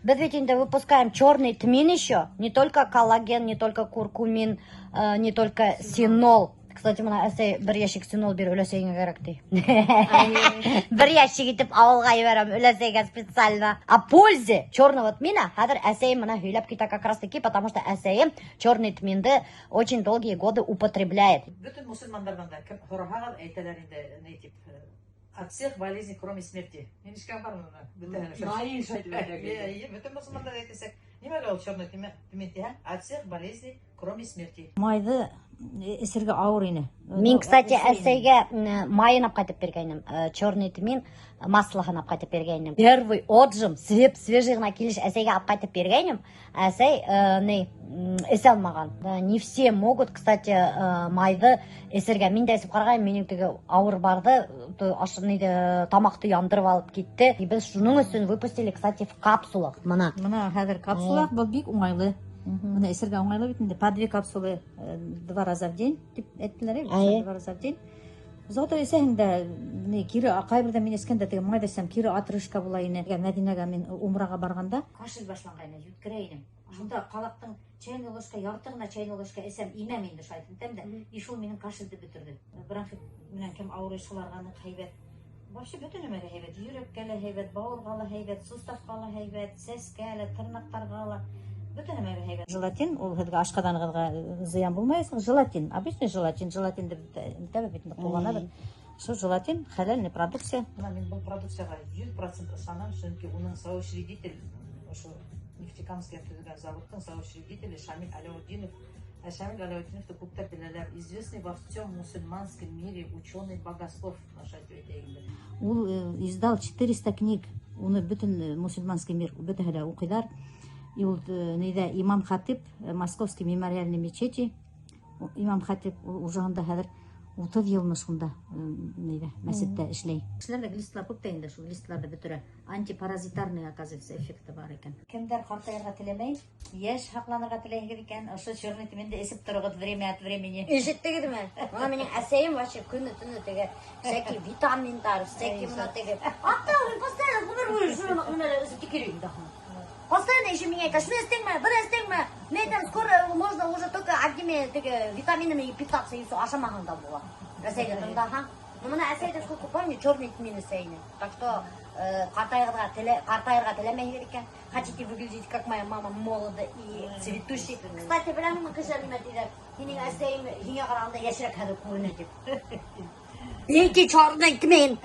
Біз ведь выпускаем черный тмин еще, не только коллаген, не только куркумин, не только синол. Кстати, мына әсей бір ящик синол бер өләсәйіңе керек дей. Бір ящик итеп ауылға жіберем өләсәйге специально. О пользе черного тмина хәзер әсей мына һөйләп китә как раз таки, потому что әсәем черный тминды очень долгие годы употребляет. Bütün musulmanlardan da kim horahal eytelerinde ne tip от всех болезней, кроме смерти. Не нишкан бар мына. Bütün musulmanlar айтсак, неме ол черный тмин тиһә? От всех болезней, кроме смерти. Майды эсерге ауыр ине. Мин, кстати, әсәйгә майын апкайтып бергәйнем. Черный тмин маслыгын апкайтып бергәйнем. Первый отжим, свежий гына килеш әсәйгә апкайтып бергәйнем. Әсәй эсә алмаган. Не все могут, кстати, майды эсергә. Мин дә эсеп караган, минем теге авыр барды, ашыны тамакты яндырып алып китте. Без шуның өчен выпустили, кстати, в капсулах. Мына Хәзер капсула бу бик уңайлы. Мына эсерге уңайлы бит инде. По 2 капсулы 2 раза в день дип әйттеләр. 2 раза в день. Зато эсәһендә не кире кайбердә мин эскәндә теге майда дәсәм кире отрыжка була ине. Мәдинәгә мин умрага барганда кашель башланган ине, юткерәйнем. Шунда калактың чайный ложка, ярты гына чайный ложка эсәм имәм инде шайтым да. И шул минем кашельде бетерде. Бронхит менән кем авырышуларга һәйбәт. Вообще бөтен нәмәгә һәйбәт. Йөрәккә лә һәйбәт, бавырга ла һәйбәт, суставка ла һәйбәт, сәскә лә, тырнактарга ла. Бөтен нәмәгә һәйбәт. Желатин, ул һеҙгә ашкаданығыҙға зыян булмайсың. Желатин, обычный желатин, желатинды бит кулланабыҙ. Шул желатин хәләл продукция. Мин бу продукцияга 100% ышанам, чөнки уның соучредитель, ошо Нефтекамская төзегән заводтың соучредителе Шамил Аляутдинов. Шамил Аляутдиновты күптәр беләләр. Известный во всем мусульманском мире ученый богослов, наша әйтәйгәндә. Ул издал 400 книг. Уны бөтен мусульманский мир бөтәһе укыйлар. И вот Имам Хатип, Московский мемориальный мечети, Имам Хатип уже анда хәзер 30 елны шунда мәсеттә эшләй. Эшләрдә глистлар күп тә инде, шул глистларда бөтөрә. Антипаразитарный, оказывается, эффекты бар икән. Кемдер картаярга теләмәй, яшь һакланырга теләйгән икән, ошо черный тминде эсеп торыгыз время от времени. Ишеттегезме? Мына минең әсәем вообще көне-төне теге всякие витаминдар, всякие мына теге. Атта ул постоянно гомер шуны гына эсеп тикерим да. Постоянно еще меня это, что стигма, брест стигма. Мне там скоро можно уже только одними витаминами питаться и все, а шамахан там было. Әсәйдә тыңда, ха? Ну, мына әсәйдә сколько помню, черный тмин эсәйне. Так что картаярга теләмәйгән икән. Хотите выглядеть как моя мама, молода и цветущий. Кстати, беләм мин кешеләр нимә диләр? Синең әсәең һиңә караганда яшьрәк хәзер күренә дип. Эти черный тмин.